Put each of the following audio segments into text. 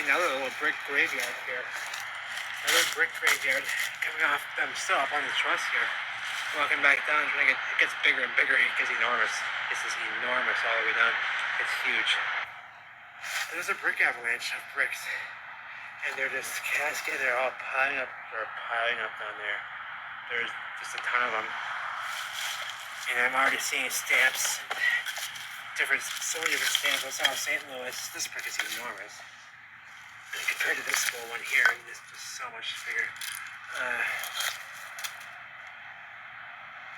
Another little brick graveyard here. Another brick graveyard coming off. I'm still up on the truss here. Walking back down, it gets bigger and bigger. It gets enormous. This is enormous all the way down. It's huge. There's a brick avalanche of bricks. And they're just cascading. They're all piling up. They're piling up down there. There's just a ton of them. And I'm already seeing stamps. So many different stamps. I saw St. Louis. This brick is enormous. And compared to this little one here, this is so much bigger.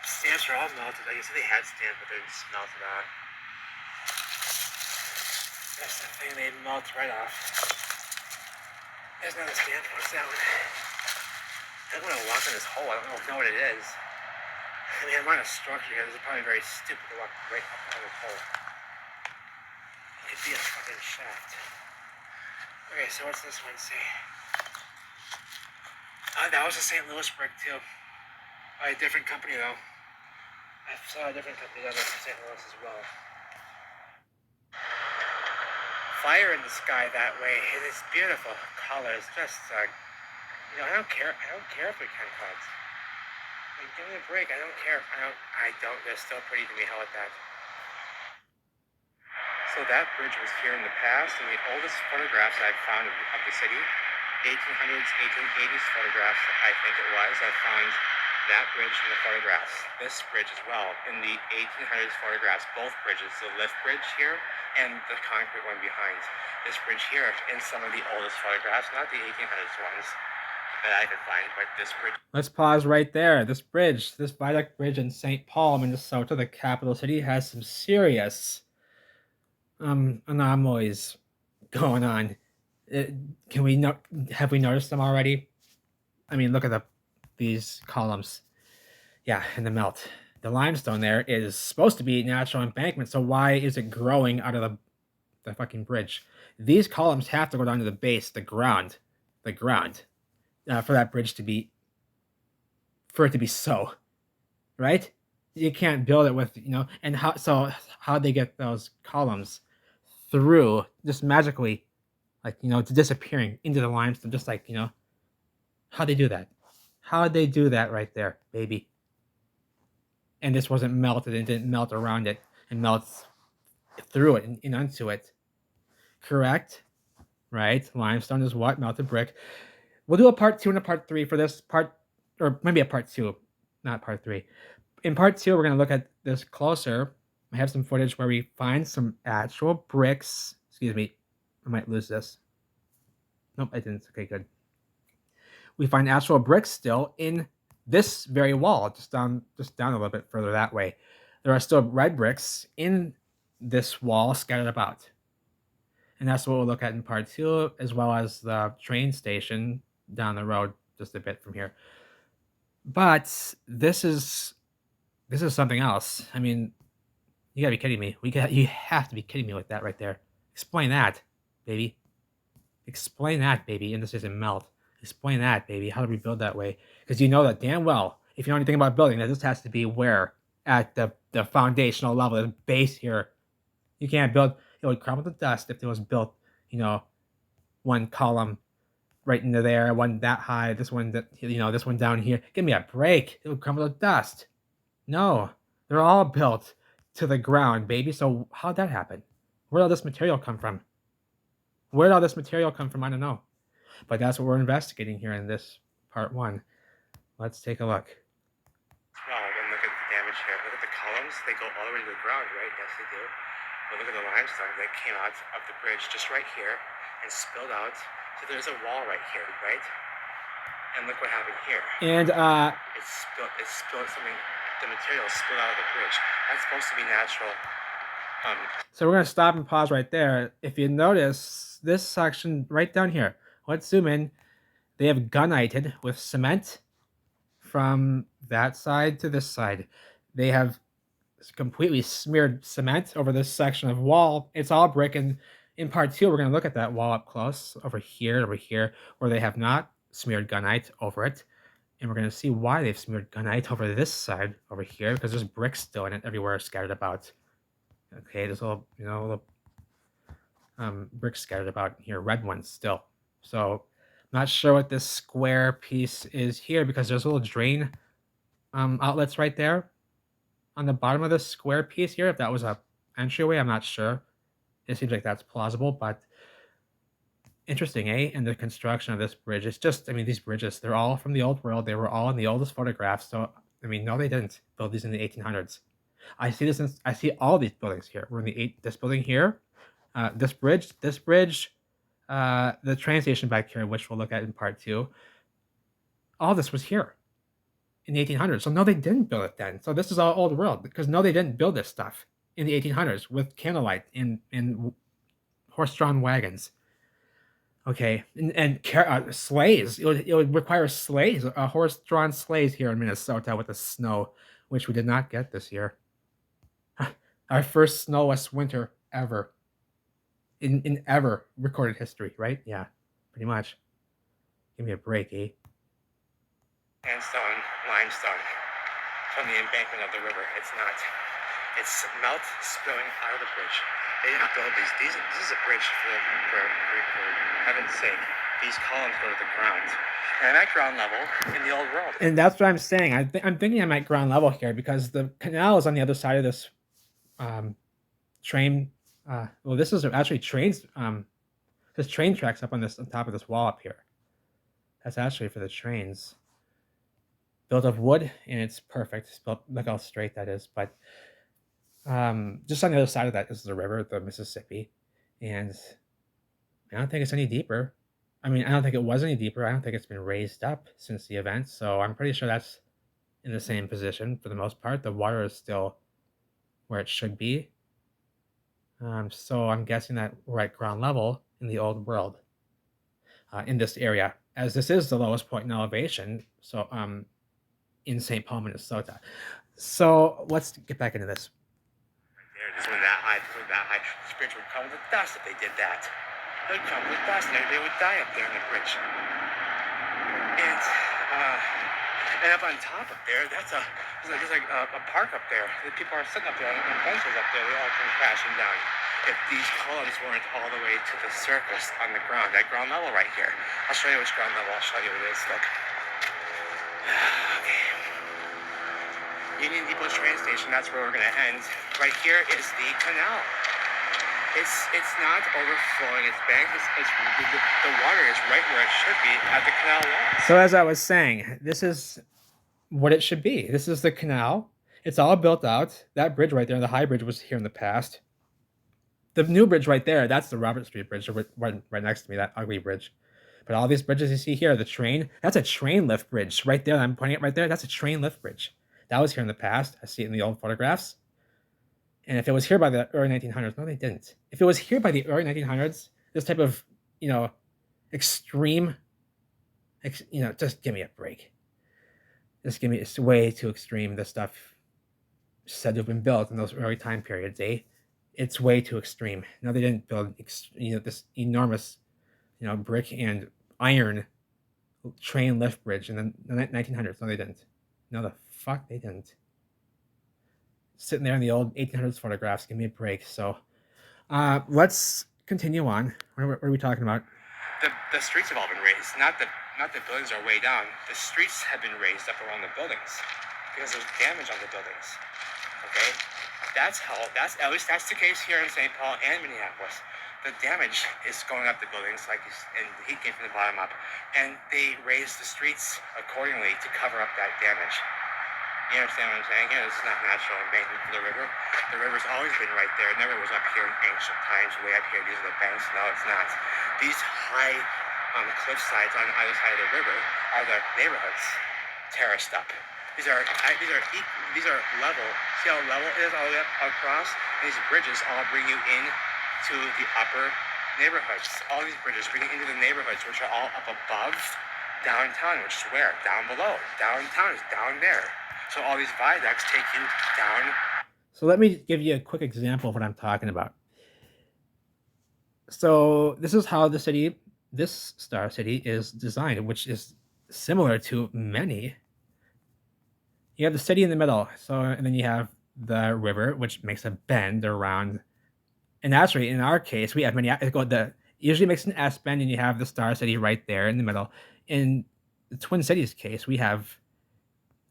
Stamps are all melted. I guess they had stamps, but they're just melted off. That's the thing, they melt right off. There's another stamp. What's that one? I don't want to walk in this hole. I don't know what it is. I mean, I'm on a structure here. This is probably very stupid to walk right up on this hole. It could be a fucking shaft. Okay, so what's this one say? That was a St. Louis brick too. By a different company though. I saw a different company that was St. Louis as well. Fire in the sky that way. It is beautiful colors. Just, I don't care. I don't care if we can clouds. Like, give me a break. I don't care. They're still pretty to me. How about that? So that bridge was here in the past, and the oldest photographs I've found of the city, 1800s, 1880s photographs, I think it was, I found that bridge in the photographs. This bridge as well, in the 1800s photographs, both bridges, the lift bridge here and the concrete one behind. This bridge here in some of the oldest photographs, not the 1800s ones that I could find, but this bridge. Let's pause right there. This bridge, this viaduct bridge in St. Paul, Minnesota, the capital city, has some serious anomalies going on. Have we noticed them already? I mean, look at these columns. Yeah, and the melt. The limestone there is supposed to be natural embankment, so why is it growing out of the fucking bridge? These columns have to go down to the base, the ground, for that bridge to be, for it to be so, right? You can't build it with, and how'd they get those columns through just magically, disappearing into the limestone, just like, how'd they do that? How'd they do that right there, baby? And this wasn't melted, and didn't melt around it, and melts through it and onto it. Correct? Right? Limestone is what? Melted brick. We'll do a part 2 and a part 3 for this part, or maybe a part 2, not part 3. In part 2, we're going to look at this closer. I have some footage where we find some actual bricks. Excuse me. I might lose this. Nope, I didn't. Okay, good. We find actual bricks still in this very wall, just down a little bit further that way. There are still red bricks in this wall scattered about. And that's what we'll look at in part 2, as well as the train station down the road just a bit from here. But this is something else. I mean, you gotta be kidding me. You have to be kidding me with that right there. Explain that, baby. Explain that, baby. And this isn't melt. Explain that, baby. How do we build that way? Because you know that damn well, if you know anything about building, that this has to be where? At the foundational level, the base here. You can't build, it would crumble to dust if it was built, one column right into there, one that high, this one this one down here. Give me a break. It would crumble to dust. No, they're all built to the ground, baby. So how'd that happen? Where'd all this material come from? I don't know. But that's what we're investigating here in this part 1. Let's take a look. Well, and look at the damage here. Look at the columns. They go all the way to the ground, right? Yes, they do. But look at the limestone that came out of the bridge just right here and spilled out. So there's a wall right here, right? And look what happened here. And it spilled something. The material spilled out of the bridge. That's supposed to be natural. So we're going to stop and pause right there. If you notice this section right down here, let's zoom in. They have gunnited with cement from that side to this side. They have completely smeared cement over this section of wall. It's all brick, and in part 2, we're going to look at that wall up close over here, where they have not smeared gunite over it. And we're going to see why they've smeared gunite over this side over here, because there's bricks still in it everywhere scattered about. Okay, there's a little, bricks scattered about here, red ones still. So not sure what this square piece is here because there's little drain outlets right there on the bottom of this square piece here. If that was a entryway, I'm not sure. It seems like that's plausible, but interesting, eh? And the construction of this bridge, it's just, I mean, these bridges, they're all from the old world. They were all in the oldest photographs. So, I mean, no, they didn't build these in the 1800s. I see this, I see all these buildings here. We're in this building here, this bridge, the train station back here, which we'll look at in part 2. All this was here in the 1800s. So no, they didn't build it then. So this is all old world because no, they didn't build this stuff in the 1800s with candlelight in horse-drawn wagons. Okay, and sleighs. It would require sleighs, horse-drawn sleighs here in Minnesota with the snow, which we did not get this year. Our first snowless winter ever in ever recorded history, right? Yeah, pretty much. Give me a break, eh? Sandstone, limestone from the embankment of the river. It's not. It's melt spilling out of the bridge. They didn't build these. This is a bridge for heaven's sake. These columns go to the ground. And I'm at ground level in the old world. And that's what I'm saying. I'm thinking I'm at ground level here because the canal is on the other side of this train. Well, this is actually trains. There's train tracks up on top of this wall up here. That's actually for the trains. Built of wood, and it's perfect. It's built, look how straight that is. But just on the other side of that is the river, the Mississippi, and I don't think it's any deeper. I mean, I don't think it was any deeper. I don't think it's been raised up since the event, so I'm pretty sure that's in the same position for the most part. The water is still where it should be. So I'm guessing that we're at ground level in the old world in this area, as this is the lowest point in elevation. So in St. Paul, Minnesota. So let's get back into this. Right there, this one that high, this one that high. This bridge would come with dust if they did that. It would come with dust, and everybody would die up there on the bridge. And up on top up there, there's like a park up there. The people are sitting up there on benches up there. They all come crashing down. If these columns weren't all the way to the surface on the ground, at ground level right here. I'll show you which ground level. I'll show you what it is. Look. Okay. Union Depot train station, that's where we're going to end. Right here is the canal. It's not overflowing its banks. The water is right where it should be at the canal wall. So as I was saying, this is what it should be. This is the canal. It's all built out. That bridge right there, the high bridge, was here in the past. The new bridge right there, that's the Robert Street Bridge, right next to me, that ugly bridge. But all these bridges you see here, the train, that's a train lift bridge right there. I'm pointing it right there. That's a train lift bridge. That was here in the past. I see it in the old photographs. And if it was here by the early 1900s, no, they didn't. If it was here by the early 1900s, this type of, extreme, just give me a break. Just give me, it's way too extreme. The stuff said to have been built in those early time periods, eh? It's way too extreme. No, they didn't build, this enormous, brick and iron train lift bridge in the 1900s. No, they didn't. No, the fuck they didn't. Sitting there in the old 1800s photographs, give me a break. So let's continue on. What are we talking about? The streets have all been raised. Not the buildings are way down. The streets have been raised up around the buildings because there's damage on the buildings. Okay, at least that's the case here in St. Paul and Minneapolis. The damage is going up the buildings, and the heat came from the bottom up, and they raised the streets accordingly to cover up that damage. You understand what I'm saying? This is not natural embankment for the river. The river's always been right there. It never was up here in ancient times, way up here. These are the banks. No, it's not. These high cliff sides on either side of the river are the neighborhoods terraced up. These are level. See how level it is all the way up across? These bridges all bring you in to the upper neighborhoods. All these bridges bring you into the neighborhoods, which are all up above downtown, which is where? Down below. Downtown is down there. So all these viaducts take you down. So let me give you a quick example of what I'm talking about. So this is how this Star City is designed, which is similar to many. You have the city in the middle, and then you have the river, which makes a bend around And actually, in our case, we have many. Usually makes an S bend, and you have the Star City right there in the middle. In the Twin Cities case, we have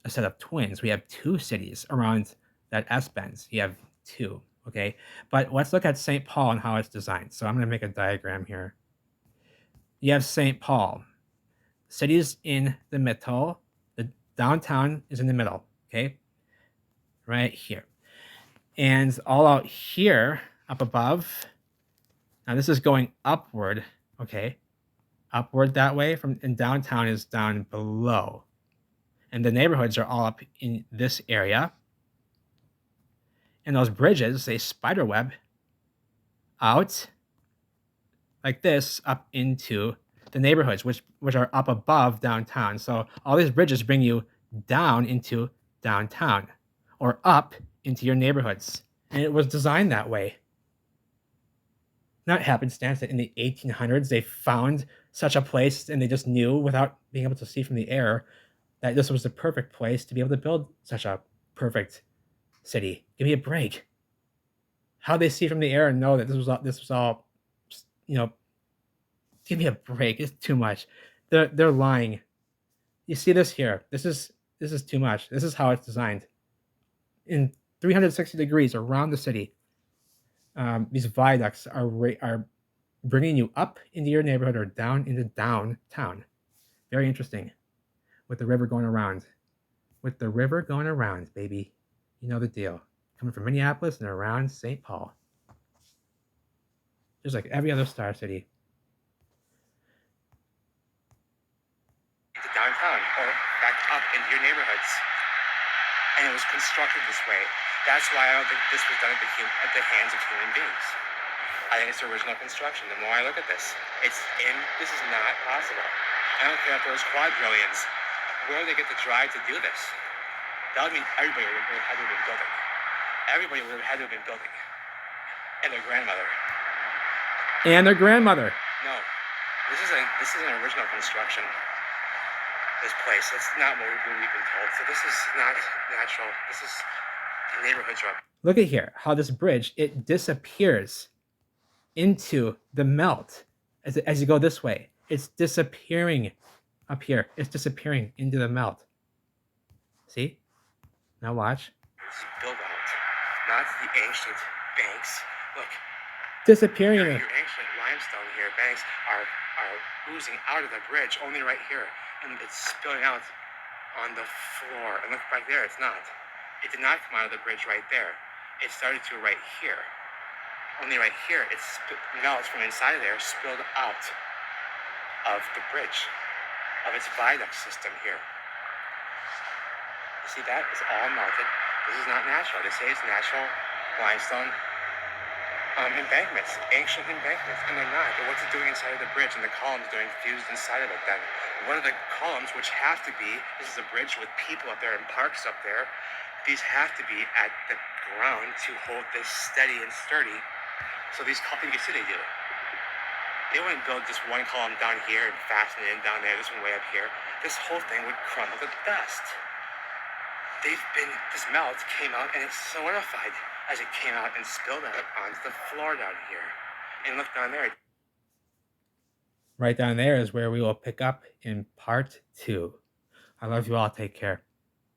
a set of twins. We have two cities around that S bend. You have two. Okay, but let's look at St. Paul and how it's designed. So I'm going to make a diagram here. You have St. Paul. City's in the middle. The downtown is in the middle. Okay, right here. And all out here, up above, now this is going upward, okay? Upward that way, and downtown is down below. And the neighborhoods are all up in this area. And those bridges, they spiderweb out like this up into the neighborhoods, which are up above downtown. So all these bridges bring you down into downtown or up into your neighborhoods. And it was designed that way. Not happenstance that in the 1800s they found such a place and they just knew without being able to see from the air that this was the perfect place to be able to build such a perfect city. Give me a break. How they see from the air and know that this was all, give me a break. It's too much. They're lying. You see this here. This is too much. This is how it's designed. In 360 degrees around the city, these viaducts are bringing you up into your neighborhood or down into downtown. Very interesting. With the river going around. With the river going around, baby. You know the deal. Coming from Minneapolis and around St. Paul. Just like every other star city. To downtown or back up into your neighborhoods. And it was constructed this way. That's why I don't think this was done at the hands of human beings. I think it's original construction. The more I look at this, this is not possible. I don't care if there was quadrillions. Where do they get the drive to do this? That would mean everybody would have had to have been building. Everybody would have had to have been building. And their grandmother. And their grandmother. No. This is an original construction. This place. That's not what we've been told. So this is not natural. This is the neighborhood drug. Look at here, how this bridge, it disappears into the melt as you go this way. It's disappearing up here. It's disappearing into the melt. See? Now watch. This is built out, not the ancient banks. Look. Disappearing. Your ancient limestone here, banks are oozing out of the bridge, only right here. And it's spilling out on the floor. And look right there, it's not. It did not come out of the bridge right there. It started to right here. Only right here, it melts from inside of there, spilled out of the bridge, of its viaduct system here. You see that? It's all melted. This is not natural. They say it's natural limestone embankments, ancient embankments, and they're not. But what's it doing inside of the bridge? And the columns doing fused inside of it then. One of the columns, which have to be, this is a bridge with people up there and parks up there, these have to be at the ground to hold this steady and sturdy. So these columns, you can see they do. They wouldn't build just one column down here and fasten it in down there, this one way up here. This whole thing would crumble to dust. This melt came out and it's solidified as it came out and spilled out onto the floor down here. And look down there. Right down there is where we will pick up in part 2. I love you all. Take care.